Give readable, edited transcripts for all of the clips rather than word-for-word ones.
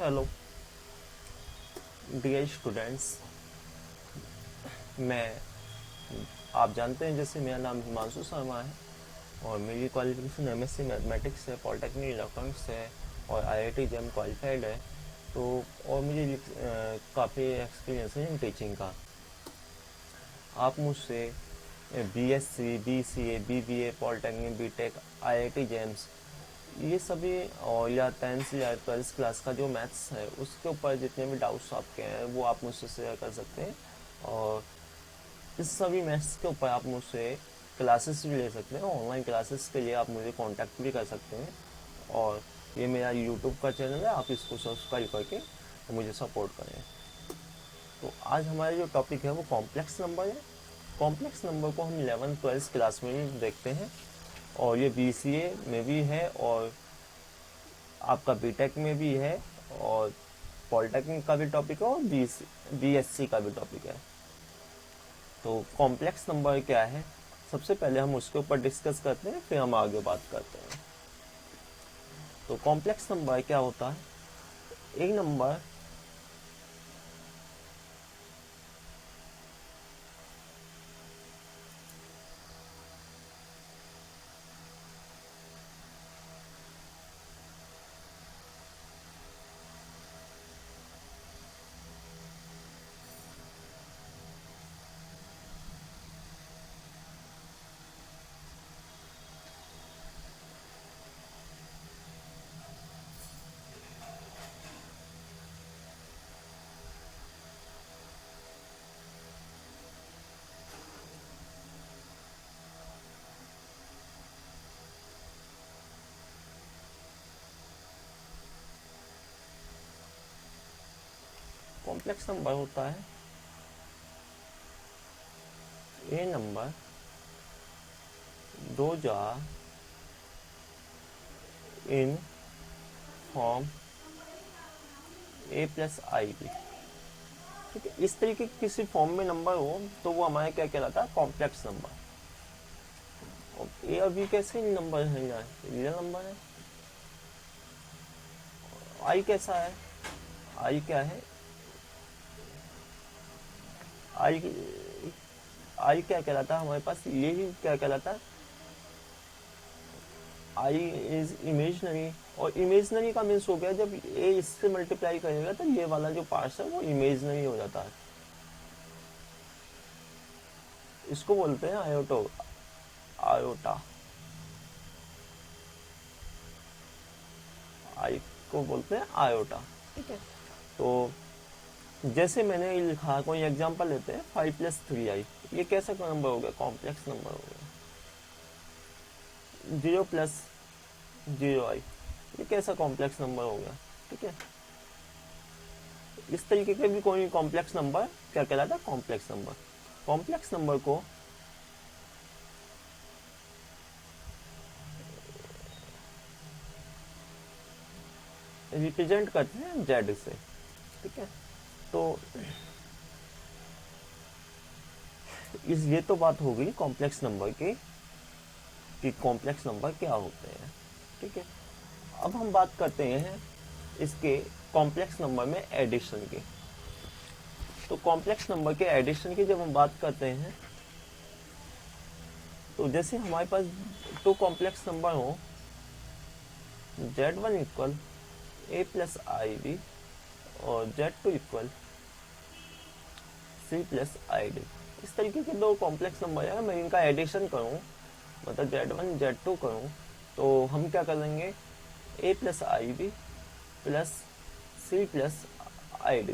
Hello dear students. मैं आप जानते हैं जैसे मेरा नाम हिमांशु शर्मा है और मेरी क्वालिफिकेशन एमएससी मैथमेटिक्स है, पॉलिटेक्निक इलेक्ट्रॉनिक्स है और आईआईटी जेम क्वालिफाइड है। तो और मुझे काफ़ी एक्सपीरियंस है इन टीचिंग का। आप मुझसे BSc, BCA, BBA, polytechnic, BTech, IIT JAM ये सभी और या 10th या 12th क्लास का जो मैथ्स है उसके ऊपर जितने भी डाउट्स आपके हैं वो आप मुझसे शेयर कर सकते हैं। और इस सभी मैथ्स के ऊपर आप मुझसे क्लासेस भी ले सकते हैं। ऑनलाइन क्लासेस के लिए आप मुझे कांटेक्ट भी कर सकते हैं। और ये मेरा यूट्यूब का चैनल है, आप इसको सब्सक्राइब करके मुझे सपोर्ट करें। तो आज हमारा जो टॉपिक है वो कॉम्प्लेक्स नंबर है। कॉम्प्लेक्स नंबर को हम 11th-12th क्लास में भी देखते हैं और ये बीसीए में भी है और आपका बीटेक में भी है और पॉलिटेक्निक का भी टॉपिक है और बीएससी का भी टॉपिक है। तो कॉम्प्लेक्स नंबर क्या है, सबसे पहले हम उसके ऊपर डिस्कस करते हैं, फिर हम आगे बात करते हैं। तो कॉम्प्लेक्स नंबर क्या होता है? एक नंबर कॉम्प्लेक्स नंबर होता है ए नंबर दो जा in form a plus i b. ठीक है, इस तरीके के किसी फॉर्म में नंबर हो तो वो हमारा क्या कहलाता है? Complex number. ए और बी कैसे नंबर है? यार रियल नंबर है। आई कैसा है? आई क्या है? आई आई क्या कहलाता है हमारे पास? ये ही क्या कहलाता है? I is imaginary. और इमेजनरी का मीन्स हो गया जब ए इससे मल्टीप्लाई करेगा तो ये वाला जो पार्ट है वो इमेजनरी हो जाता है। इसको बोलते हैं आयोटो, आयोटा। आई को बोलते हैं आयोटा। ठीक है, तो जैसे मैंने लिखा, कोई एग्जांपल लेते हैं, 5+3i। ये कैसा नंबर हो गया? कॉम्प्लेक्स नंबर हो गया। 0+0i, ये कैसा कॉम्प्लेक्स नंबर हो गया? ठीक है, इस तरीके के भी कोई कॉम्प्लेक्स नंबर क्या कहलाता है? Complex number. कॉम्प्लेक्स नंबर को रिप्रेजेंट करते हैं जेड से। ठीक है, तो ये तो बात हो गई कॉम्प्लेक्स नंबर की कि कॉम्प्लेक्स नंबर क्या होते हैं। ठीक है, अब हम बात करते हैं इसके कॉम्प्लेक्स नंबर में एडिशन की। तो कॉम्प्लेक्स नंबर के एडिशन की जब हम बात करते हैं तो जैसे हमारे पास दो कॉम्प्लेक्स नंबर हो, Z1 equal a plus i b और Z2 इक्वल सी प्लस आई डी। इस तरीके के दो कॉम्प्लेक्स नंबर है, मैं इनका एडिशन करूं, मतलब Z1 Z2 करूं, तो हम क्या करेंगे? A plus i b plus c plus I d.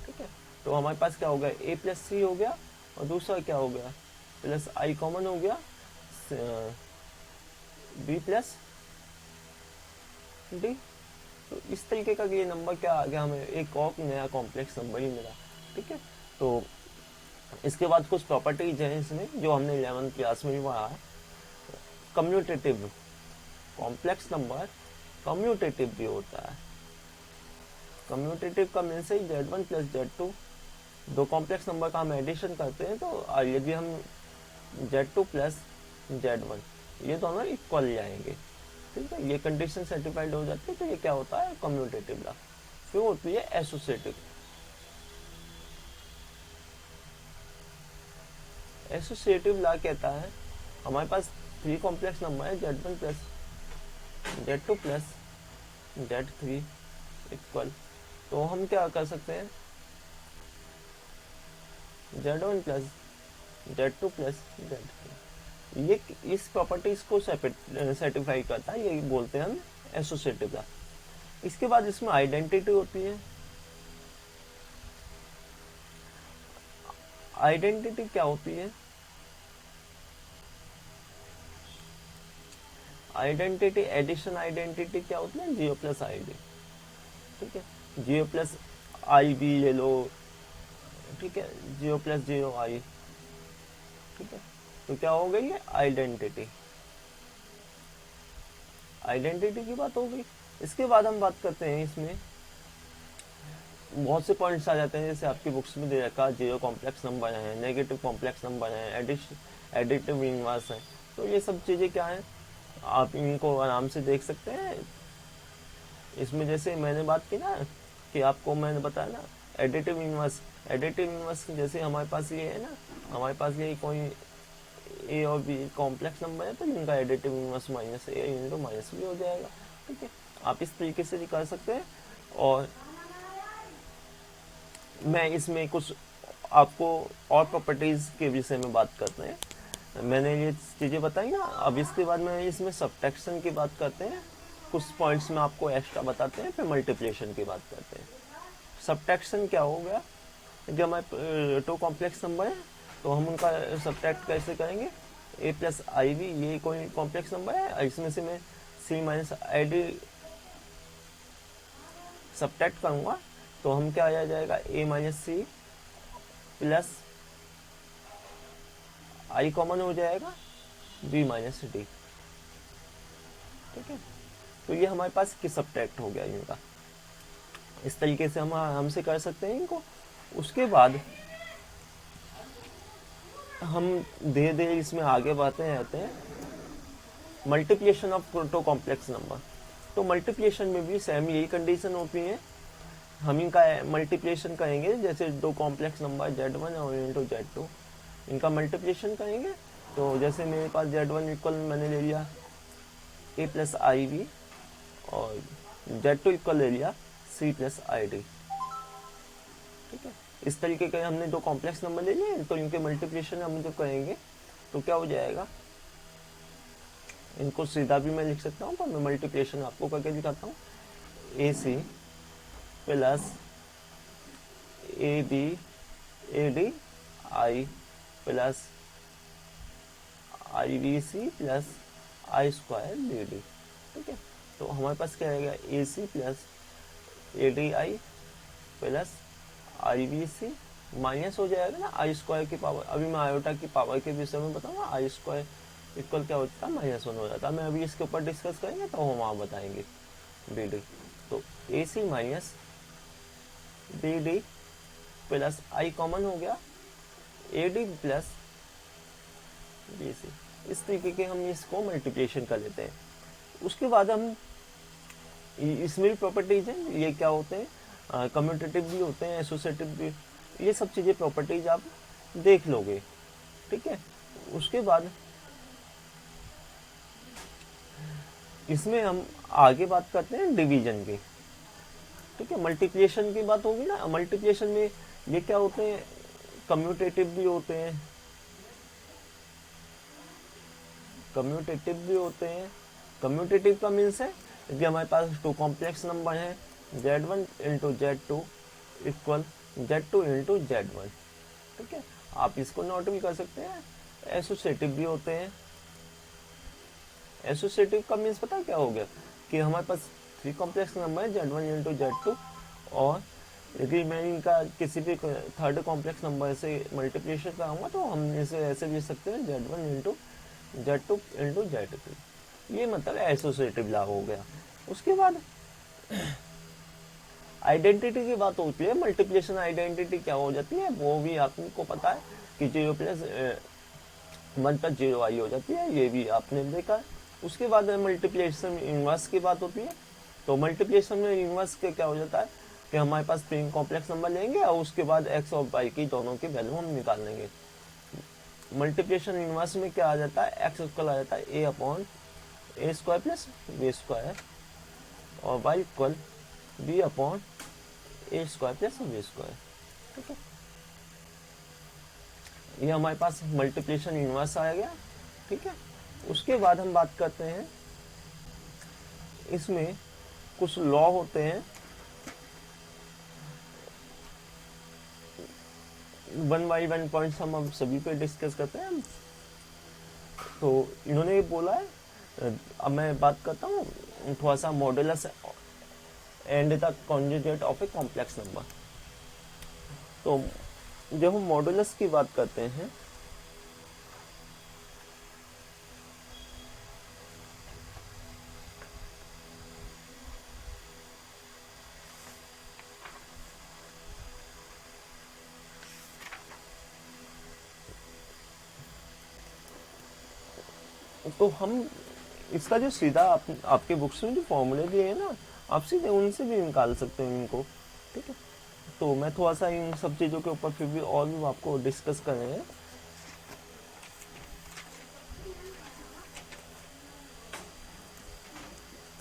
ठीक है, तो हमारे पास क्या हो गया? ए प्लस सी हो गया और दूसरा क्या हो गया? प्लस आई कॉमन हो गया, बी प्लस डी। तो इस तरीके का ये नंबर क्या आ गया? हमें एक और नया कॉम्प्लेक्स नंबर ही मिला। ठीक है, तो इसके बाद कुछ प्रॉपर्टीज हैं इसमें जो हमने 11th क्लास में भी पढ़ा है। कम्यूटेटिव, कॉम्प्लेक्स नंबर कम्यूटेटिव भी होता है। कम्यूटेटिव का मीन्स है Z1 प्लस Z2, दो कॉम्प्लेक्स नंबर का हम एडिशन करते हैं तो यदि हम Z2 प्लस Z1 ये दोनों इक्वल जाएंगे। ठीक है, ये कंडीशन सेटिस्फाइड हो जाती है तो ये क्या होता है? कम्यूटेटिव रहा। फिर होती है एसोसिएटिव। एसोसिएटिव लॉ कहता है हमारे पास 3 कॉम्प्लेक्स नंबर है Z1 plus Z2 plus Z3 equal, तो हम क्या कर सकते हैं Z1 plus Z2 plus Z3, ये इस प्रॉपर्टीज को सेटिफाई करता है, ये बोलते हैं हम एसोसिएटिव लॉ। इसके बाद इसमें आइडेंटिटी होती है। आइडेंटिटी क्या होती है? आइडेंटिटी एडिशन आइडेंटिटी क्या होती है? 0 प्लस आई डी, ठीक है, 0 प्लस आई भी ले लो, ठीक है, 0 प्लस 0 आई, ठीक है, तो क्या हो गई है आइडेंटिटी। आइडेंटिटी की बात हो गई। इसके बाद हम बात करते हैं, इसमें बहुत से पॉइंट्स आ जाते हैं, जैसे आपकी बुक्स में दे रखा जीरो कॉम्प्लेक्स नंबर है, नेगेटिव कॉम्प्लेक्स नंबर है, एडिटिव इनवर्स है, तो ये सब चीज़ें क्या है आप इनको आराम से देख सकते हैं। इसमें जैसे मैंने बात की ना कि आपको मैंने बताया ना एडिटिव इनवर्स जैसे हमारे पास ये है ना, हमारे पास ये कोई ए और बी कॉम्प्लेक्स नंबर है तो इनका एडिटिव इनवर्स माइनस ए इंटू माइनस बी हो जाएगा, ठीक है, आप इस तरीके से भी कर सकते हैं। और मैं इसमें कुछ आपको और प्रॉपर्टीज़ के विषय में बात करते हैं। मैंने ये चीज़ें बताई ना, अब इसके बाद मैं इसमें सब्ट्रैक्शन की बात करते हैं, कुछ पॉइंट्स में आपको एक्स्ट्रा बताते हैं, फिर मल्टीप्लिकेशन की बात करते हैं। सब्ट्रैक्शन क्या हो गया, जब हमारे 2 कॉम्प्लेक्स नंबर है तो हम उनका सब्ट्रैक्ट कैसे करेंगे, ए प्लस आई बी ये कोई कॉम्प्लेक्स नंबर है, इसमें से मैं सी माइनस आई डी सब्ट्रैक्ट करूँगा तो हम क्या आ जाएगा ए minus C plus i common हो जाएगा बी माइनस डी, ठीक है, तो ये हमारे पास किस सब्ट्रैक्ट हो गया इनका। इस तरीके से हम हमसे कर सकते हैं इनको। उसके बाद हम धीरे धीरे इसमें आगे बढ़ते रहते हैं। मल्टीप्लिकेशन ऑफ 2 कॉम्प्लेक्स नंबर, तो मल्टीप्लिकेशन में भी सेम यही कंडीशन होती है, हम इनका मल्टीप्लिकेशन करेंगे, जैसे 2 कॉम्प्लेक्स नंबर Z1 और इंटू Z2 इनका मल्टीप्लिकेशन करेंगे, तो जैसे मेरे पास Z1 इक्वल मैंने ले लिया ए प्लस आई बी और Z2 इक्वल ले लिया सी प्लस आई डी, ठीक है, इस तरीके के हमने 2 कॉम्प्लेक्स नंबर ले लिए, तो इनके मल्टीप्लिकेशन हम जब करेंगे तो क्या हो जाएगा, इनको सीधा भी मैं लिख सकता हूँ, पर मैं मल्टीप्लिकेशन आपको करके दिखाता हूँ, a c plus a b a d i plus i b c plus i square d d, ठीक है, तो हमारे पास क्या रहेगा a c plus a d i plus i b c minus हो जाएगा ना आई स्क्वायर की पावर, अभी मैं आयोटा की पावर के विषय में बताऊंगा, आई स्क्वायर इक्वल क्या होता है -1 हो जाता है, मैं अभी इसके ऊपर डिस्कस करेंगे तो हम वहाँ बताएंगे बी डी, तो a c minus b d plus i common हो गया a d plus b c, इस तरीके के हम इसको मल्टीप्लिकेशन कर लेते हैं। उसके बाद हम इसमें भी प्रॉपर्टीज हैं, ये क्या होते हैं कम्यूटेटिव भी होते हैं, एसोसिएटिव भी, ये सब चीज़ें प्रॉपर्टीज आप देख लोगे, ठीक है। उसके बाद इसमें हम आगे बात करते हैं डिवीजन की, ठीक है, मल्टीप्लिकेशन की बात होगी ना, मल्टीप्लिकेशन में ये क्या होते हैं कम्यूटेटिव भी होते हैं, कम्यूटेटिव का मीन्स है कि हमारे पास 2 कॉम्प्लेक्स नंबर हैं Z1 into Z2 equal Z2 into Z1, ठीक है, आप इसको नोट भी कर सकते हैं। एसोसिएटिव भी होते हैं, एसोसिएटिव का मीन्स पता क्या हो गया कि हमारे पास 3 कॉम्प्लेक्स नंबर है Z1 इंटू Z2, और यदि मैं इनका किसी भी 3rd कॉम्प्लेक्स नंबर से मल्टीप्लिकेशन कराऊंगा तो हम इसे ऐसे लिख सकते हैं Z1 into Z2 into Z3, ये मतलब एसोसिएटिव लॉ हो गया। उसके बाद आइडेंटिटी की बात होती है, मल्टीप्लिकेशन आइडेंटिटी क्या हो जाती है वो भी आपको पता है कि 0 प्लस 1 प्लस 0 आई हो जाती है, ये भी आपने देखा है। उसके बाद मल्टीप्लिकेशन इनवर्स की बात होती है, तो मल्टीप्लिकेशन में इनवर्स के क्या हो जाता है कि हमारे पास प्रीम कॉम्प्लेक्स नंबर लेंगे और उसके बाद एक्स और वाई की दोनों की वैल्यू हम निकाल लेंगे। मल्टीप्लिकेशन इनवर्स में क्या आ जाता है, एक्स इक्वल आ जाता है ए अपॉन ए स्क्वायर प्लस बी स्क्वायर और वाई इक्वल बी अपॉन ए स्क्वायर प्लस बी स्क्वायर। ठीक है, ये हमारे पास मल्टीप्लिकेशन इनवर्स आ गया। ठीक है, उसके बाद हम बात करते हैं, इसमें कुछ लॉ होते हैं, 1 by 1 पॉइंट्स हम अब सभी पे डिस्कस करते हैं। तो इन्होंने ये बोला है, अब मैं बात करता हूँ थोड़ा सा modulus and the conjugate of A complex number. तो जब हम मॉडुलस की बात करते हैं तो हम इसका जो सीधा आपके बुक्स में जो फॉर्मूले दिए हैं ना, आप सीधे उनसे भी निकाल सकते हैं इनको। ठीक है, तो मैं थोड़ा सा इन सब चीज़ों के ऊपर फिर भी और भी आपको डिस्कस करेंगे।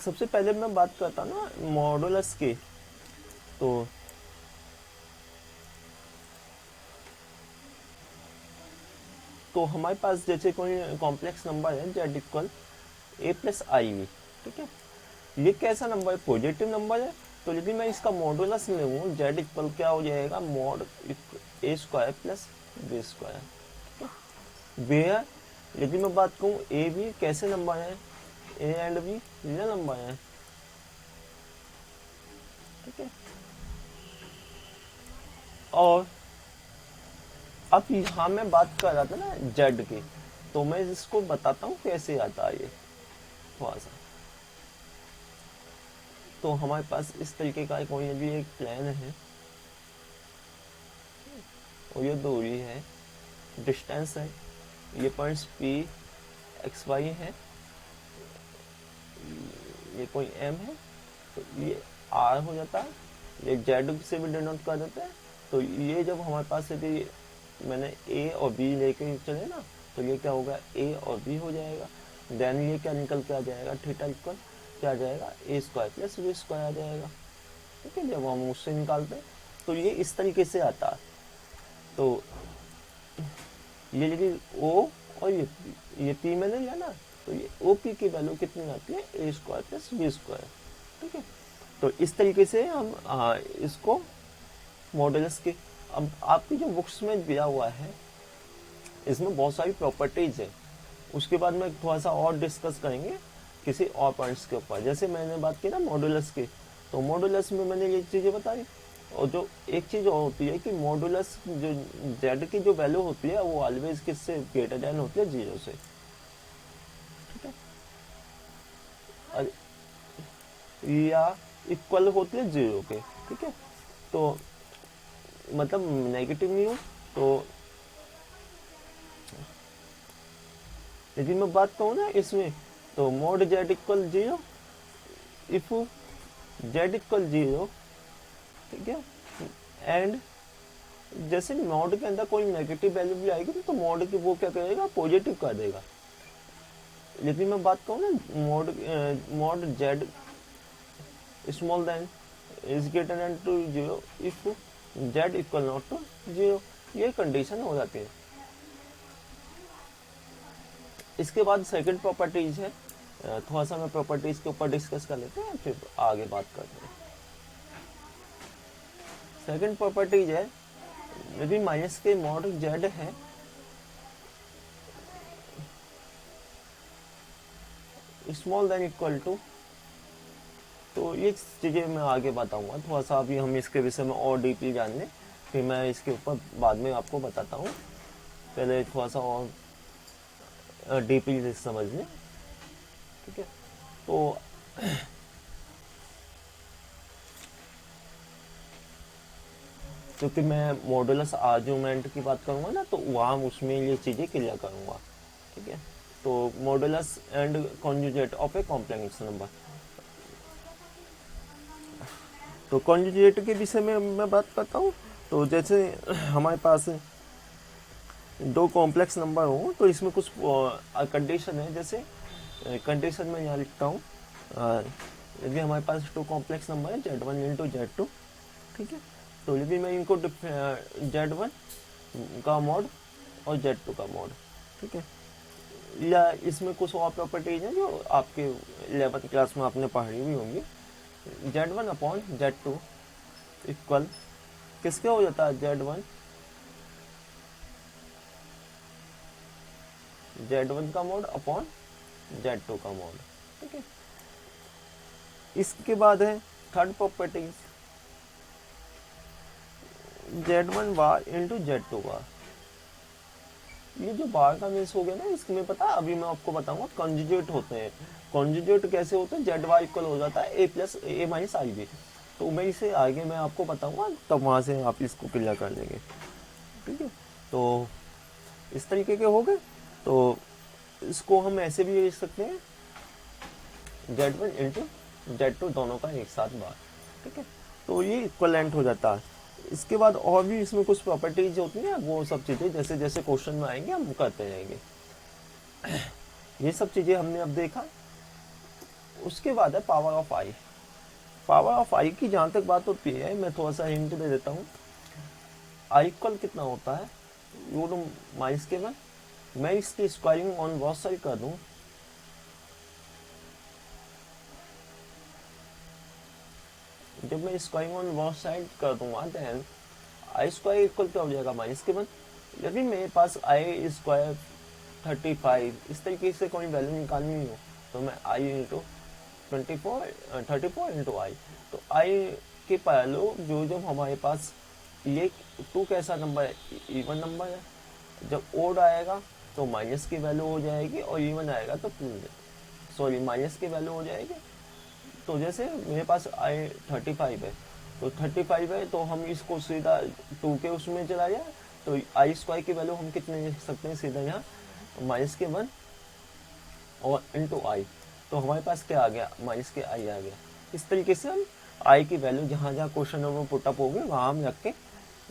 सबसे पहले मैं बात करता ना मॉडुलस की। तो हमारे पास जैसे कोई कॉम्प्लेक्स नंबर है z equal a plus i v. ठीक है, ये कैसा नंबर है, पॉजिटिव नंबर है। तो यदि मैं इसका मॉडुलस लूँ, जेड इक्वल क्या हो जाएगा, mod a square plus b square. Where यदि मैं बात कहूँ ए बी कैसे नंबर है, a and b real number है। ठीक है, और अब यहाँ मैं बात कर रहा था ना जेड की, तो मैं इसको बताता हूँ कैसे आता है ये थोड़ा सा। तो हमारे पास इस तरीके का कोई भी एक प्लान है और ये दूरी है, डिस्टेंस है, ये पॉइंट्स पी एक्स वाई है, ये कोई एम है, तो ये आर हो जाता है, ये जेड से भी डिनोट कर देते हैं। तो ये जब हमारे पास यदि मैंने ए और बी लेके चले ना, तो ये क्या होगा, ए और बी हो जाएगा। देन ये क्या निकल के आ जाएगा, थीटा इक्वल क्या आ जाएगा, ए स्क्वायर प्लस बी स्क्वायर आ जाएगा। ठीक है, जब हम उससे निकालते हैं तो ये इस तरीके से आता है। तो ये यदि ओ और ये पी मैंने लिया ना, तो ये ओ पी की वैल्यू कितनी आती है, ए स्क्वायर प्लस बी स्क्वायर। ठीक है, तो इस तरीके से हम इसको मॉडुलस के, अब आपकी जो बुक्स में दिया हुआ है इसमें बहुत सारी प्रॉपर्टीज है, उसके बाद में थोड़ा सा और डिस्कस करेंगे किसी और पॉइंट्स के ऊपर। जैसे मैंने बात की ना मॉडुलस की, तो मॉडुलस में मैंने ये चीज़ें बताई। और जो एक चीज़ और होती है कि मॉडुलस जो जेड की जो वैल्यू होती है वो ऑलवेज किससे ग्रेटर देन होती है, 0 से। ठीक है, या इक्वल होती है 0 के। ठीक है, तो मतलब नेगेटिव नहीं हो। तो यदि मैं बात कहूँ ना इसमें, तो mode Z equal 0, if z equal 0। ठीक है, एंड जैसे मोड के अंदर कोई नेगेटिव वैल्यू भी आएगी तो मोड की वो क्या करेगा, पॉजिटिव कर देगा। यदि मैं बात कहूँ ना mod z small then is greater than to 0 if z equal not to 0, ये कंडीशन हो जाती है। इसके बाद सेकंड प्रॉपर्टीज है, थोड़ा सा मैं प्रॉपर्टीज के ऊपर डिस्कस कर लेते हैं फिर आगे बात करते हैं। सेकंड प्रॉपर्टीज है, यदि माइनस के मॉड जेड है स्मॉल देन इक्वल टू, तो ये चीज़ें मैं आगे बताऊंगा। थोड़ा सा अभी हम इसके विषय में और डीपली जान लें, फिर मैं इसके ऊपर बाद में आपको बताता हूँ। पहले थोड़ा सा और डीपली समझ लें। ठीक है, तो क्योंकि मैं मॉडुलस आर्गुमेंट की बात करूँगा ना, तो वहाँ उसमें ये चीज़ें क्लियर करूँगा। ठीक है, तो modulus and conjugate of A complex number. तो कॉन्जुगेट के विषय में मैं बात करता हूँ। तो जैसे हमारे पास दो कॉम्प्लेक्स नंबर हो तो इसमें कुछ कंडीशन है। जैसे कंडीशन में यहाँ लिखता हूँ, यदि हमारे पास टू कॉम्प्लेक्स नंबर है Z1 इंटू Z2, ठीक है, तो यदि मैं इनको Z1 का मॉड और Z2 का मॉड, ठीक है, या इसमें कुछ और प्रॉपर्टीज हैं जो आपके 11th क्लास में आपने पढ़ी हुई होंगी। Z1 अपॉन Z2 इक्वल किसके हो जाता है, Z1 का मोड अपॉन Z2 का मोड, ठीक है। इसके बाद है third properties, Z1 bar into Z2 बार। ये जो बार का मीन्स हो गया ना, इसमें पता है अभी मैं आपको बताऊंगा कॉन्जुगेट होते हैं। कॉन्जुगेट कैसे होते हैं, Z बार इक्वल हो जाता है A plus A minus i b. तो मैं इसे आगे मैं आपको बताऊंगा, तब वहां से आप इसको क्लियर कर लेंगे, ठीक है। तो इस तरीके के हो गए। तो इसको हम ऐसे भी लिख सकते हैं Z1 इंटू Z2 दोनों का एक साथ बार, ठीक है। तो ये इक्वलेंट हो जाता है। इसके बाद और भी इसमें कुछ प्रॉपर्टीज होती हैं, वो सब चीज़ें जैसे जैसे क्वेश्चन में आएंगे हम करते रहेंगे। ये सब चीज़ें हमने अब देखा। उसके बाद है power of i. Power of i की जहाँ तक बात होती है, मैं थोड़ा सा हिंट दे देता हूँ। आई इक्वल कितना होता है, वो तो माइनस के बाद मैं इसकी स्क्वायरिंग ऑन बहुत साइड कर दूं, जब मैं स्क्वायरिंग ऑन बहुत साइड कर दूंगा देन आई स्क्वायर इक्वल क्या हो जाएगा, माइनस के बाद। यदि मेरे पास आई स्क्वायर 35 इस तरीके से कोई वैल्यू निकालनी हो तो मैं आई इंटू 34 इंटू आई। तो आई के पहलू जो जब हमारे पास ये 2 कैसा नंबर है, इवन नंबर है, जब ओड आएगा तो माइनस की वैल्यू हो जाएगी और इवन आएगा तो माइनस की वैल्यू हो जाएगी। तो जैसे मेरे पास आई 35 है, तो 35 है तो हम इसको सीधा 2 के उसमें चला जाए, तो आई स्क्वायर की वैल्यू हम कितने लिख सकते हैं, सीधा यहाँ माइनस के 1 और इंटू आई। तो हमारे पास क्या आ गया, माइनस के आई आ गया। इस तरीके से हम आई की वैल्यू जहाँ जहाँ क्वेश्चन में पुटअप होगी वहाँ हम रख के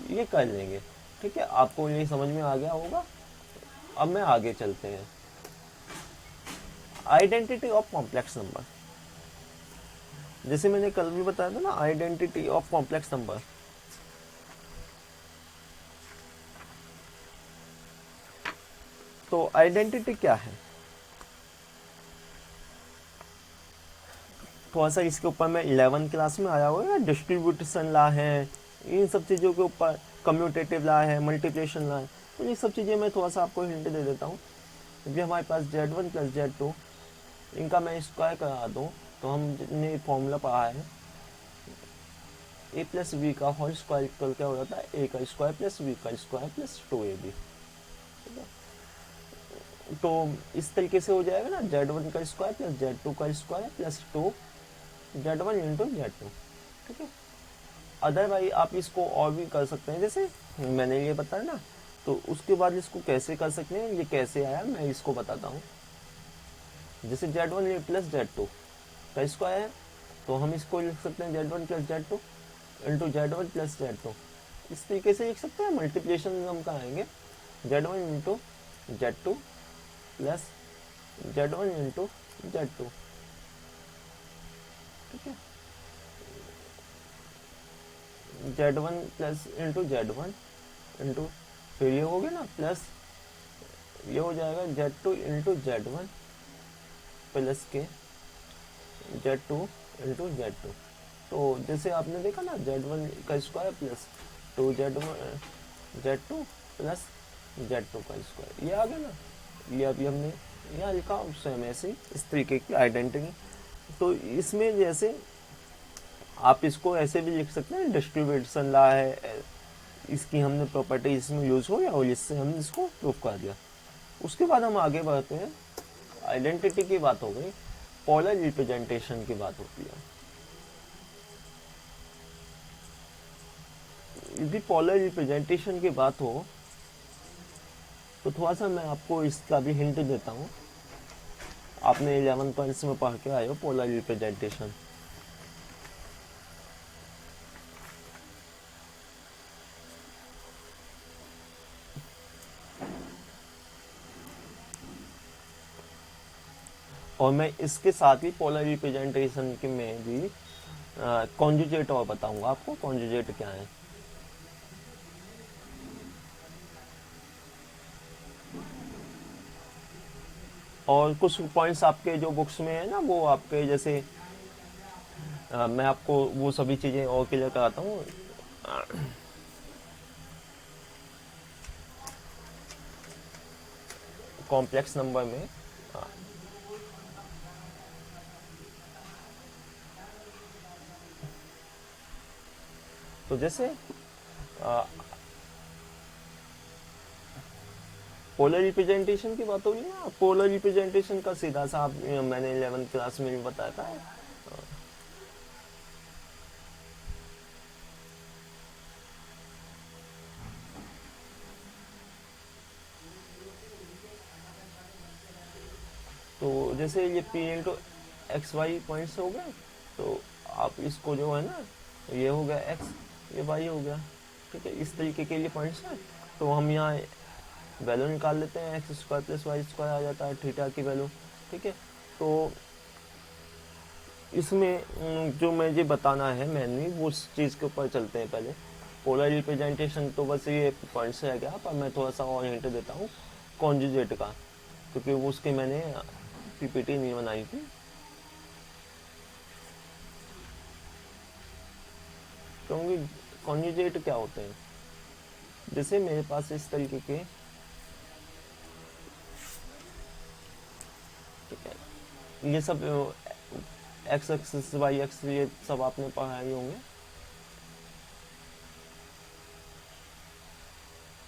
ये कर लेंगे, ठीक है। आपको ये समझ में आ गया होगा। अब मैं आगे चलते हैं, आइडेंटिटी ऑफ कॉम्प्लेक्स नंबर। जैसे मैंने कल भी बताया था ना, आइडेंटिटी ऑफ कॉम्प्लेक्स नंबर। तो आइडेंटिटी क्या है, थोड़ा सा इसके ऊपर मैं 11th क्लास में आया हुआ है, डिस्ट्रीब्यूशन लॉ है, इन सब चीज़ों के ऊपर कम्यूटेटिव लॉ है, मल्टीप्लिकेशन लॉ है। तो ये सब चीज़ें मैं थोड़ा सा आपको हिंट दे देता हूँ। जब हमारे पास Z1 प्लस Z2 इनका मैं स्क्वायर करा दूँ तो हमने फॉर्मूला पढ़ा है A प्लस बी का होल स्क्वायर इक्वल क्या हो जाता है, A का स्क्वायर प्लस बी का स्क्वायर प्लस 2AB। तो इस तरीके से हो जाएगा ना, Z1 का स्क्वायर प्लस Z2 का square plus 2 Z1 into Z2, ठीक है। अदरवाइज आप इसको और भी कर सकते हैं, जैसे मैंने ये बताया ना। तो उसके बाद इसको कैसे कर सकते हैं, ये कैसे आया मैं इसको बताता हूँ। जैसे Z1 प्लस Z2 का स्क्वायर है, तो हम इसको लिख सकते हैं Z1 plus Z2 into Z1 plus Z2। इस तरीके से लिख सकते हैं। मल्टीप्लिकेशन हम कहाँ आएंगे, Z1 into Z2 plus Z1 into Z2, ठीक है। Z1 plus into Z1 into फिर ये हो गया ना, प्लस ये हो जाएगा Z2 इंटू Z1 प्लस के Z2 इंटू Z2। तो जैसे आपने देखा ना, Z1 का square plus 2Z1 Z2 plus Z2 का स्क्वायर, ये आ गया ना। ये अभी हमने यहाँ लिखा, सेम ऐसे इस तरीके की आइडेंटिटी। तो इसमें जैसे आप इसको ऐसे भी लिख सकते हैं, डिस्ट्रीब्यूशन लॉ है, इसकी हमने प्रॉपर्टी इसमें यूज हो गया और इससे हमने इसको प्रूव कर दिया। उसके बाद हम आगे बढ़ते हैं, आइडेंटिटी की बात हो गई, पोलर रिप्रेजेंटेशन की बात होती है। यदि पोलर रिप्रेजेंटेशन की बात हो तो थोड़ा सा मैं आपको इसका भी हिंट देता हूँ। आपने 11 पॉइंट्स में पढ़ के आए हो पोलर रिप्रेजेंटेशन। और मैं इसके साथ ही पोलर रिप्रेजेंटेशन के में भी कॉन्जुगेट और बताऊंगा आपको कॉन्जुगेट क्या है। और कुछ पॉइंट्स आपके जो बुक्स में है ना, वो आपके जैसे मैं आपको वो सभी चीज़ें और क्लियर कराता हूँ। कॉम्प्लेक्स नंबर में तो जैसे पोलर रिप्रेजेंटेशन की बात होगी ना, पोलर रिप्रेजेंटेशन का सीधा सा मैंने 11th क्लास में भी बताया था। तो जैसे ये P into X Y points हो गए, तो आप इसको जो है ना, ये हो गया एक्स, ये वाई हो गया, ठीक है, इस तरीके के लिए पॉइंट्स हैं। तो हम यहाँ वैल्यू निकाल लेते हैं, x square plus y square आ जाता है थीटा की वैल्यू, ठीक है। तो इसमें जो मुझे बताना है मैंने वो उस चीज़ के ऊपर चलते हैं पहले। पोलर रिप्रेजेंटेशन तो बस ये पॉइंट से रह गया, पर मैं थोड़ा सा और हिंट देता हूँ कॉन्जुगेट का, क्योंकि वो उसके मैंने पीपीटी नहीं बनाई थी। क्योंकि कॉन्जुगेट क्या होते हैं, जैसे मेरे पास इस तरीके के, ठीक है, ये सब एक्स एक्सिस वाई एक्स ये सब आपने पढ़ाए होंगे।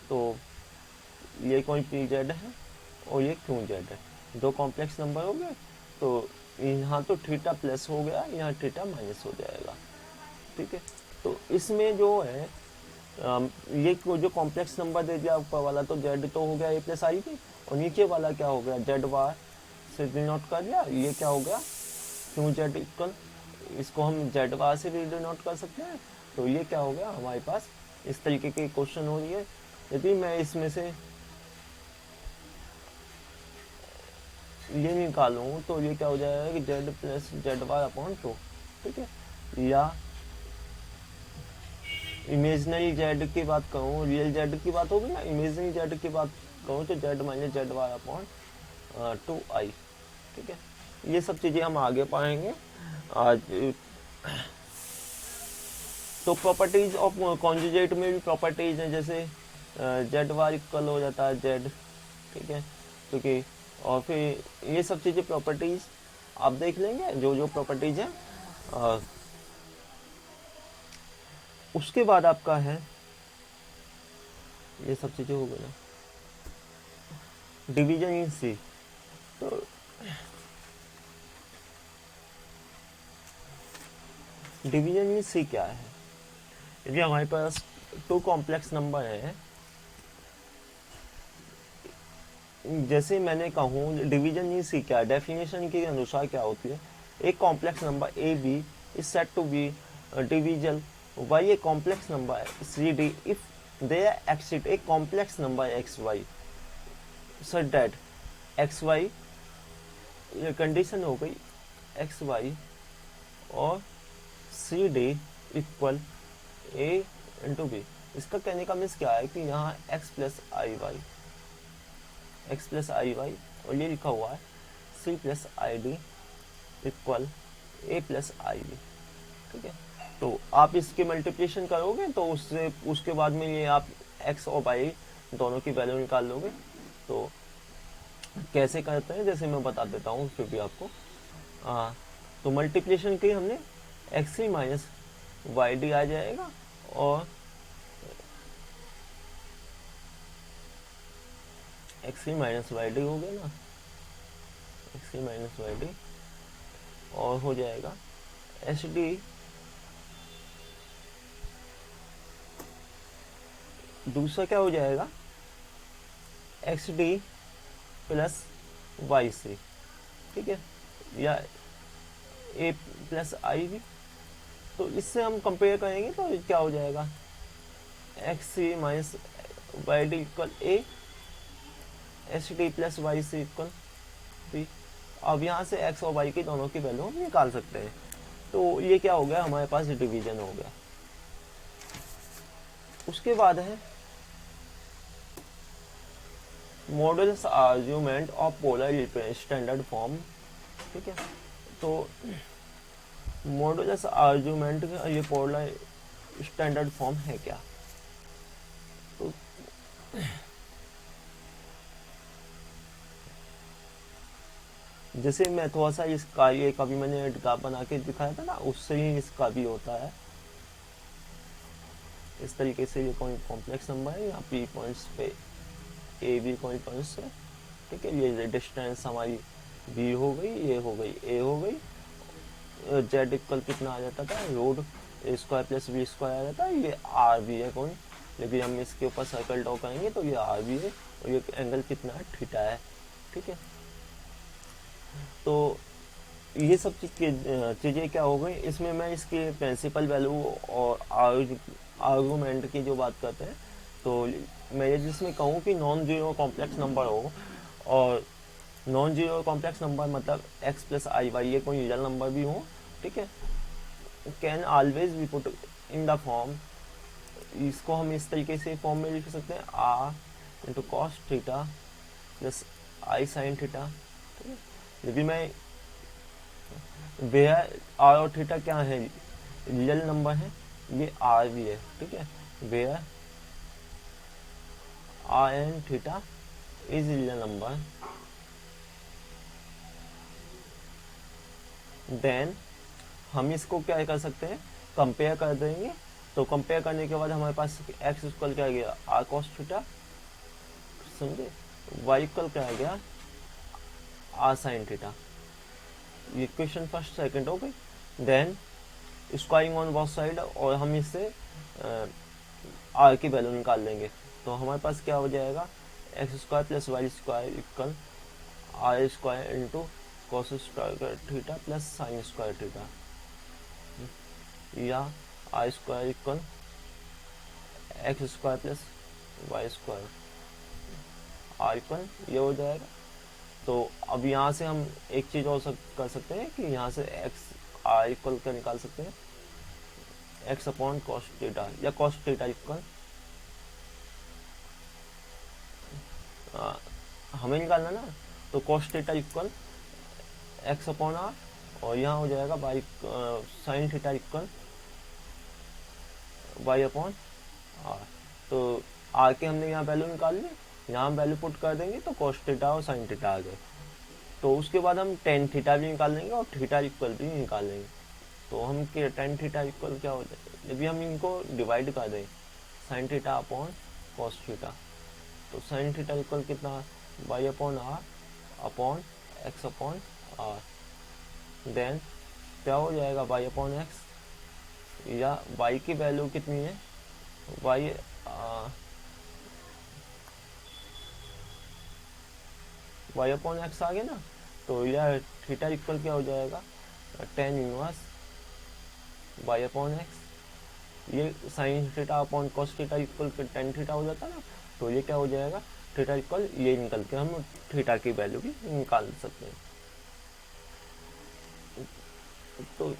तो ये कोई पी जेड है और ये क्यू जेड है, दो कॉम्प्लेक्स नंबर हो गए। तो यहाँ तो थीटा प्लस हो गया, यहाँ थीटा माइनस हो जाएगा, ठीक है। तो इसमें जो है ये जो कॉम्प्लेक्स नंबर दे दिया ऊपर वाला, तो जेड तो हो गया ए प्लस आई भी, और नीचे वाला क्या हो गया, जेड वार से डिनोट कर दिया, ये क्या हो गया क्यू जेड इक्वल, इसको हम जेड वार से भी डिनोट कर सकते हैं। तो ये क्या हो गया हमारे पास, इस तरीके के क्वेश्चन हो रही है। यदि मैं इसमें से ये निकालूं तो ये क्या हो जाएगा कि जेड प्लस जेड वार अपॉन टू, ठीक है। या इमेजनरी जेड की बात कहूँ, रियल जेड की बात होगी ना, इमेजनरी जेड की बात कहूँ तो जेड माइनस जेड वार अपॉन 2i, ठीक है। ये सब चीज़ें हम आगे पाएंगे आज। तो प्रॉपर्टीज ऑफ कॉन्जुगेट में भी प्रॉपर्टीज हैं, जैसे जेड वार इक्वल हो जाता है जेड, ठीक है, क्योंकि और फिर ये सब चीज़ें प्रॉपर्टीज आप देख लेंगे जो जो प्रॉपर्टीज हैं। उसके बाद आपका है ये सब चीज़ें हो गई ना, डिवीजन इन सी। तो डिवीजन इन सी क्या है, यदि हमारे पास टू कॉम्प्लेक्स नंबर है, जैसे मैंने कहूँ डिवीजन इन सी क्या है, डेफिनेशन के अनुसार क्या होती है, एक complex number A B is set to B divisible by a complex number C D if they exist a complex number X Y such that X Y, ये कंडीशन हो गई एक्स वाई और C D equal A into B. इसका कहने का means क्या है कि यहाँ X plus I Y, X plus I Y, और ये लिखा हुआ है C plus I D equal a plus i b, ठीक है। तो आप इसके मल्टीप्लिकेशन करोगे तो उससे उसके बाद में ये आप एक्स और वाई दोनों की वैल्यू निकाल लोगे। तो कैसे करते हैं, जैसे मैं बता देता हूँ फिर भी आपको। तो मल्टीप्लिकेशन की हमने एक्स सी माइनस वाई डी आ जाएगा, और एक्स सी माइनस वाई डी हो गया ना, एक्स सी माइनस वाई डी, और हो जाएगा एच डी दूसरा क्या हो जाएगा X D plus Y C, ठीक है, या ए प्लस आई भी। तो इससे हम कंपेयर करेंगे तो क्या हो जाएगा x C minus Y d equal a, h d plus Y c equal b. अब यहाँ से एक्स और वाई की दोनों की वैल्यू हम निकाल सकते हैं। तो ये क्या हो गया, हमारे पास डिवीजन हो गया। उसके बाद है models argument of polar standard form. ठीक है, तो मॉडल्स आर्ग्यूमेंट का ये पोलर स्टैंडर्ड फॉर्म है क्या? तो जैसे मैं थोड़ा सा इसका ये कभी मैंने ग्राफ बना के दिखाया था ना, उससे ही इसका भी होता है। इस तरीके से ये कोई कॉम्प्लेक्स नंबर है, यहाँ पी पॉइंट्स पे ए बी कोई पॉइंट्स है। ठीक है, ये डिस्टेंस हमारी बी हो गई, ये हो गई, ए हो गई। जेड इक्वल कितना आ जाता था, रोड ए स्क्वायर प्लस बी स्क्वायर आ जाता है। ये आर बी है कोई, लेकिन हम इसके ऊपर सर्कल ड्रॉ करेंगे तो ये आर बी है, और ये एंगल कितना है, थीटा है। ठीक है, तो ये सब चीज़ें क्या हो गई, इसमें मैं इसकी प्रिंसिपल वैल्यू और आर्गूमेंट की जो बात करते हैं, तो मैं जिसमें कहूँ कि नॉन जीरो कॉम्प्लेक्स नंबर हो, और नॉन जीरो कॉम्प्लेक्स नंबर मतलब एक्स प्लस आई वाई, ये कोई रियल नंबर भी हो। ठीक है, can always be put in the form, इसको हम इस तरीके से फॉर्म में लिख सकते हैं, R into cos theta plus I sine theta. ठीक है, यदि मैं वेयर आर और थीटा क्या है, रियल नंबर है, ये आर भी है। ठीक है, where R and theta is real number, then हम इसको क्या कर सकते हैं, कंपेयर कर देंगे। तो कंपेयर करने के बाद हमारे पास एक्स इक्वल क्या आ गया, आर कॉस थीटा, समझे, वाई इक्वल क्या आ गया, आर साइन थीटा। ये इक्वेशन फर्स्ट सेकंड हो गई। Then squaring on both side, और हम इससे आर की वैल्यू निकाल लेंगे। तो हमारे पास क्या हो जाएगा, x square plus y square equal r square into cos square theta plus sine square theta, या r square equal x square plus y square r equal, ये हो जाएगा। तो अब यहाँ से हम एक चीज़ और कर सकते हैं कि यहाँ से एक्स आर इक्वल क्या निकाल सकते हैं, एक्स अपॉन कॉस थीटा, या कॉस थीटा इक्वल हमें निकालना ना, तो cos theta equal X upon R, और यहाँ हो जाएगा Y sine theta equal Y upon R. तो आर के हमने यहाँ वैल्यू निकाल ली, यहाँ हम वैल्यू पुट कर देंगे तो कॉस थीटा और साइन थीटा आ गए। तो उसके बाद हम टेन थीटा भी निकाल लेंगे और थीटा इक्वल भी निकाल लेंगे। तो हम टेन थीटा इक्वल क्या हो जाए, यदि हम इनको डिवाइड कर दें, sine theta upon cos theta, तो साइन थीटा इक्वल कितना, y upon r upon x upon r. Then क्या हो जाएगा, वाई अपॉन एक्स, या वाई की वैल्यू कितनी है, वाई वाई अपॉन एक्स आ गया ना, तो यह थीटा इक्वल क्या हो जाएगा, tan inverse y upon x. ये sine theta upon cos theta equal tan theta हो जाता ना, तो ये क्या हो जाएगा, थीटा इक्वल ये निकल के हम थीटा की वैल्यू भी निकाल सकते हैं। तो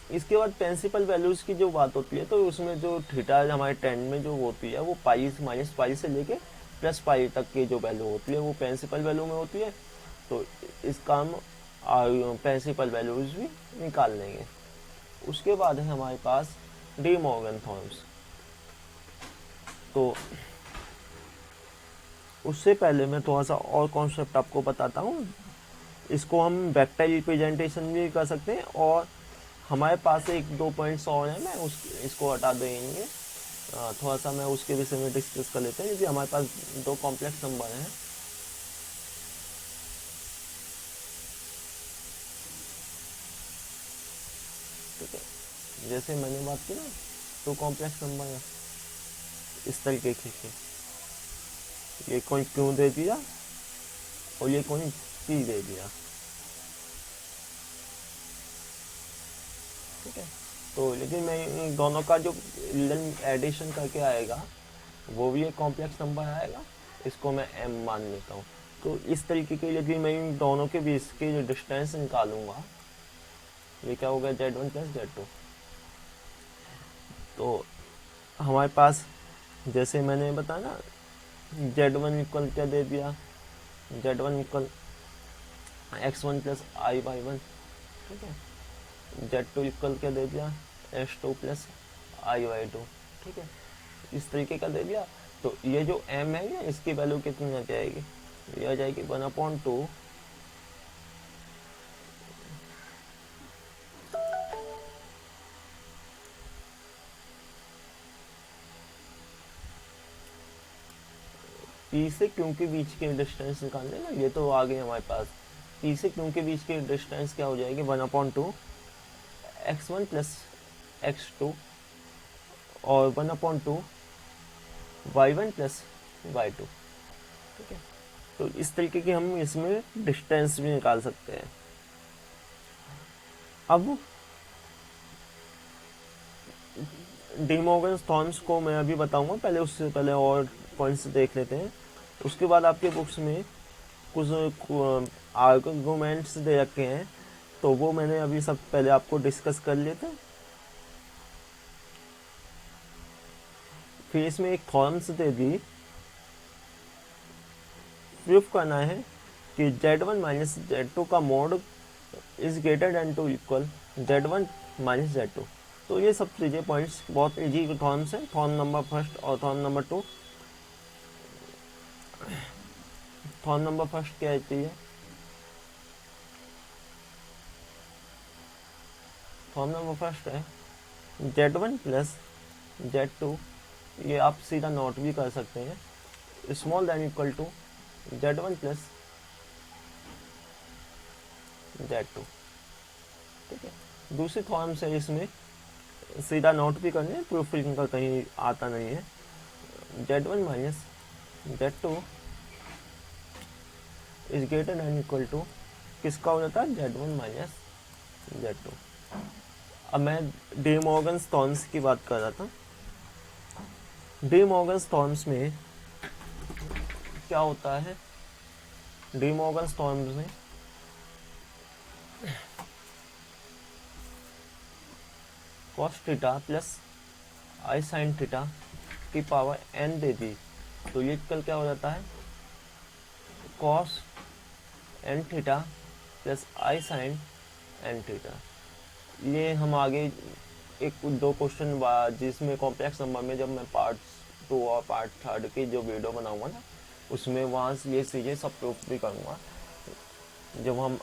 इसके बाद प्रिंसिपल वैल्यूज की जो बात होती है, तो उसमें जो थीटा हमारे टेन में जो होती है, वो पाई माइनस पाई से लेके प्लस पाई तक की जो वैल्यू होती है वो प्रिंसिपल वैल्यू में होती है। तो इसका हम प्रिंसिपल वैल्यूज भी निकाल लेंगे। उसके बाद है हमारे पास डी मॉर्गन थॉर्म्स। तो उससे पहले मैं थोड़ा सा और कॉन्सेप्ट आपको बताता हूँ। इसको हम वेक्टर रिप्रेजेंटेशन भी कर सकते हैं, और हमारे पास एक दो पॉइंट्स और हैं, मैं इसको हटा देंगे। थोड़ा सा मैं उसके विषय में डिस्कस कर लेते हैं। यदि हमारे पास दो कॉम्प्लेक्स नंबर हैं, ठीक है, जैसे मैंने बात की ना, दो कॉम्प्लेक्स नंबर है इस तरीके से, ये कोई क्यू दे दिया और ये कोई पी दे दिया, ठीक है। तो लेकिन मैं इन दोनों का जो एडिशन करके आएगा वो भी एक कॉम्प्लेक्स नंबर आएगा, इसको मैं m मान लेता हूँ। तो इस तरीके के लिए भी मैं इन दोनों के बीच की जो डिस्टेंस निकालूंगा, ये क्या होगा, Z1 प्लस Z2। तो हमारे पास जैसे मैंने बताया ना, Z1 इक्वल क्या दे दिया, Z1 equal X1 plus I/1, ठीक है। Z2 इक्वल क्या दे दिया, S2 प्लस I/2, ठीक है। इस तरीके का दे दिया। तो ये जो M है ना, इसकी वैल्यू कितनी आ जाएगी, ये आ जाएगी 1/2 P से Q के बीच के डिस्टेंस निकालने ना, ये तो आ गई हमारे पास। P से Q के बीच की डिस्टेंस क्या हो जाएगी, 1/2 X1 प्लस X2 और 1/2 Y1 प्लस Y2, ठीक है। तो इस तरीके की हम इसमें डिस्टेंस भी निकाल सकते हैं। अब डी मॉर्गन थॉर्म्स को मैं अभी बताऊंगा, पहले उससे पहले और पॉइंट्स देख लेते हैं। उसके बाद आपके बुक्स में कुछ आर्गुमेंट्स दे रखे हैं, तो वो मैंने अभी सब पहले आपको डिस्कस कर लिए थे। फिर इसमें एक थॉर्म्स दे दी, प्रूफ करना है कि Z1 माइनस Z2 का mod is greater than to equal Z1 minus Z2। तो ये सब चीज़ें पॉइंट्स बहुत इजी थॉर्म्स हैं, थॉर्म नंबर फर्स्ट और theorem number 2। Theorem number first क्या रहती है, थॉर्म नंबर फर्स्ट है Z1 प्लस Z2, ये आप सीधा नोट भी कर सकते हैं, small than equal to Z1 plus Z2, ठीक है। दूसरी थॉर्म से इसमें सीधा नोट भी करने, प्रूफ का कहीं आता नहीं है। Z1 minus Z2 is greater than equal to, किसका हो जाता है, Z1 माइनस Z2। अब मैं डी मॉर्गन थॉर्म्स की बात कर रहा था। डी मॉर्गन थॉर्म्स में क्या होता है, डी मॉर्गन थॉर्म्स में cos theta plus I sine theta की पावर n दे दी, तो ये कल क्या हो जाता है, cos n theta plus I sign n theta. ये हम आगे एक दो क्वेश्चन बाद, जिसमें कॉम्प्लेक्स नंबर में जब मैं पार्ट 2 और पार्ट 3 की जो वीडियो बनाऊंगा ना, उसमें वहाँ से ये चीज़ें सब प्रूफ भी करूँगा। जब हम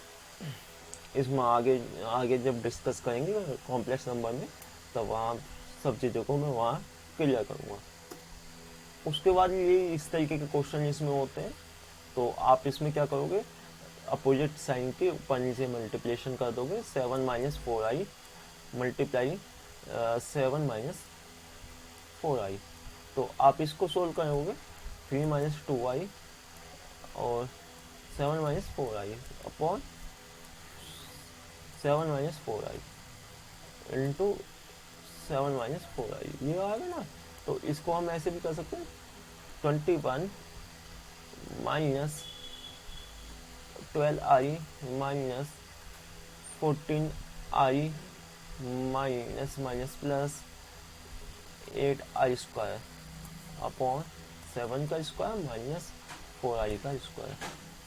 इसमें आगे आगे जब डिस्कस करेंगे कॉम्प्लेक्स नंबर में, तब वहाँ सब चीज़ों को मैं वहाँ क्लियर करूँगा। उसके बाद ये इस तरीके के क्वेश्चन इसमें होते हैं, तो आप इसमें क्या करोगे, अपोजिट साइन के ऊपर नीचे मल्टीप्लिकेशन कर दोगे, 7 minus 4i multiply 7 minus 4i। तो आप इसको सोल्व करोगे, 3 माइनस 2i और 7 minus 4i upon 7 minus 4i into 7 minus 4i, ये आएगा ना। तो इसको हम ऐसे भी कर सकते हैं, 21 minus 12i minus 14i minus minus plus 8i square upon 7 का स्क्वायर माइनस 4i का स्क्वायर,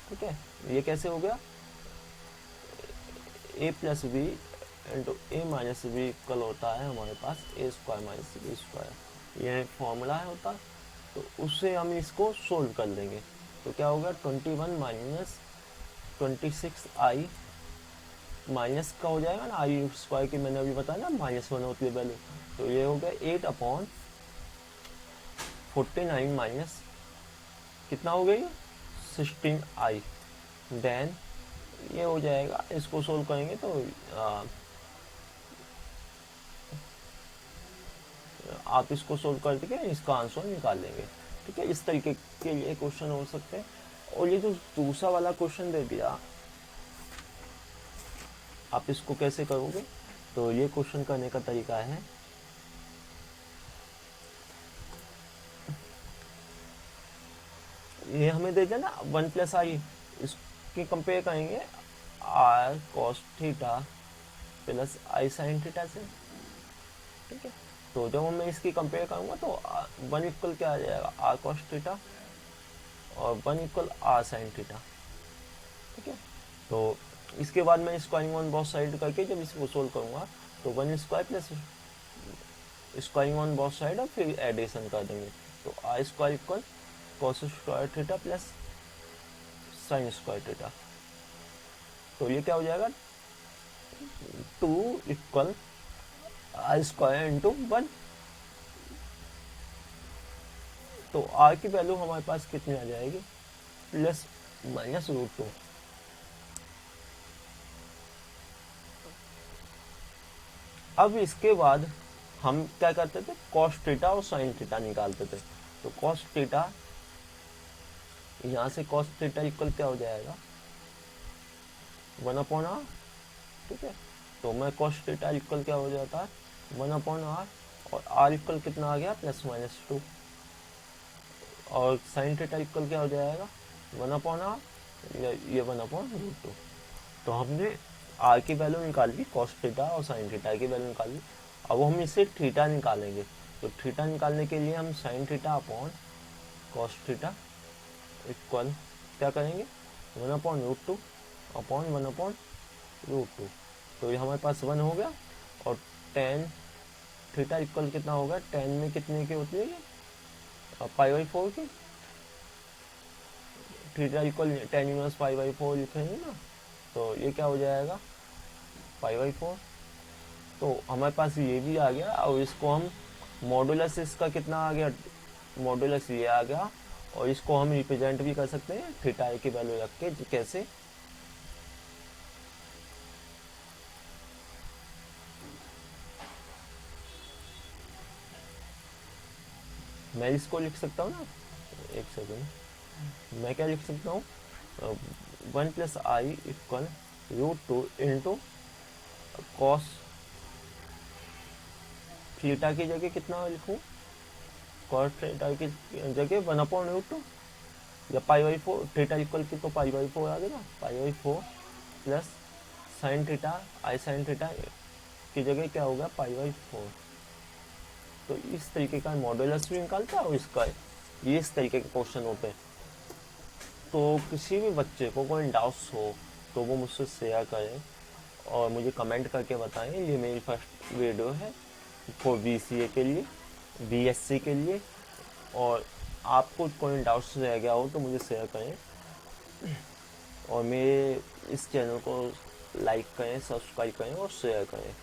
ठीक है। ये कैसे हो गया, a plus B into A minus B equal होता है हमारे पास a square minus B square, यह फॉर्मूला है होता। तो उससे हम इसको सोल्व कर देंगे, तो क्या होगा, 21 माइनस 26i माइनस का हो जाएगा ना, आई स्क्वायर की मैंने अभी बताया ना -1 होती है वैल्यू, तो ये हो गया 8 अपॉन 49 माइनस कितना हो गई 16i, देन ये हो जाएगा, इसको सोल्व करेंगे तो आप इसको सोल्व करके इसका आंसर निकाल लेंगे, ठीक है। इस तरीके के लिए क्वेश्चन हो सकते हैं। और ये जो दूसरा वाला क्वेश्चन दे दिया, आप इसको कैसे करोगे, तो ये क्वेश्चन करने का तरीका है, ये हमें दे दिया ना 1+i, इसकी कंपेयर करेंगे r cos theta plus i sin theta से, ठीक है। तो जब मैं इसकी कंपेयर करूँगा तो 1 इक्वल क्या आ जाएगा, r cos थीटा, और 1 इक्वल r sin थीटा, ठीक है। तो इसके बाद मैं स्क्वायरिंग ऑन बोथ साइड करके जब इसको सोल्व करूँगा तो 1 square plus squaring on both side और फिर एडिशन कर देंगे, तो r square equal cos square theta plus sin square theta. तो ये क्या हो जाएगा, 2 इक्वल r स्क्वायर इंटू 1। तो r की वैल्यू हमारे पास कितनी आ जाएगी, प्लस माइनस √2। अब इसके बाद हम क्या करते थे, cos थीटा और sin थीटा निकालते थे। तो cos थीटा, यहाँ से cos थीटा इक्वल क्या हो जाएगा, 1/r, ठीक है। तो मैं cos थीटा इक्वल क्या हो जाता है, 1/r, और r इक्वल कितना आ गया, +-2, और sin थीटा इक्वल क्या हो जाएगा, 1/r, ये 1/√2। तो हमने r की वैल्यू निकाल ली, cos थीटा और sin थीटा की वैल्यू निकाल ली। अब हम इसे थीटा निकालेंगे, तो थीटा निकालने के लिए हम sin theta upon cos theta equal क्या करेंगे, 1/√2 अपॉन 1/√2। तो ये हमारे पास 1 हो गया, और tan थीटा इक्वल कितना होगा, tan में कितने की होती है, π/4 की, थीटा इक्वल tan इनवर्स π/4 लिखेंगे ना, तो ये क्या हो जाएगा, π/4। तो हमारे पास ये भी आ गया, और इसको हम मॉडुलस, इसका कितना आ गया, मॉडुलस ये आ गया, और इसको हम रिप्रेजेंट भी कर सकते हैं थीटा की वैल्यू रख के। कैसे, मैं इसको लिख सकता हूँ ना, एक सेकेंड, मैं क्या लिख सकता हूँ, 1+i equal √2 into cos theta की जगह कितना लिखूँ, कॉस थीटा की जगह 1/√2, या π/4, थीटा इक्वल की तो π/4 आ गया, π/4 plus sin theta, i sin theta की जगह क्या होगा, π/4। तो इस तरीके का मॉडुलस भी निकालता है, और इसका ये इस तरीके के क्वेश्चन होते हैं। तो किसी भी बच्चे को कोई डाउट्स हो तो वो मुझसे शेयर करें और मुझे कमेंट करके बताएं। ये मेरी फर्स्ट वीडियो है फॉर BCA के लिए, BSc के लिए, और आपको कोई डाउट्स रह गया हो तो मुझे शेयर करें, और मेरे इस चैनल को लाइक करें, सब्सक्राइब करें और शेयर करें।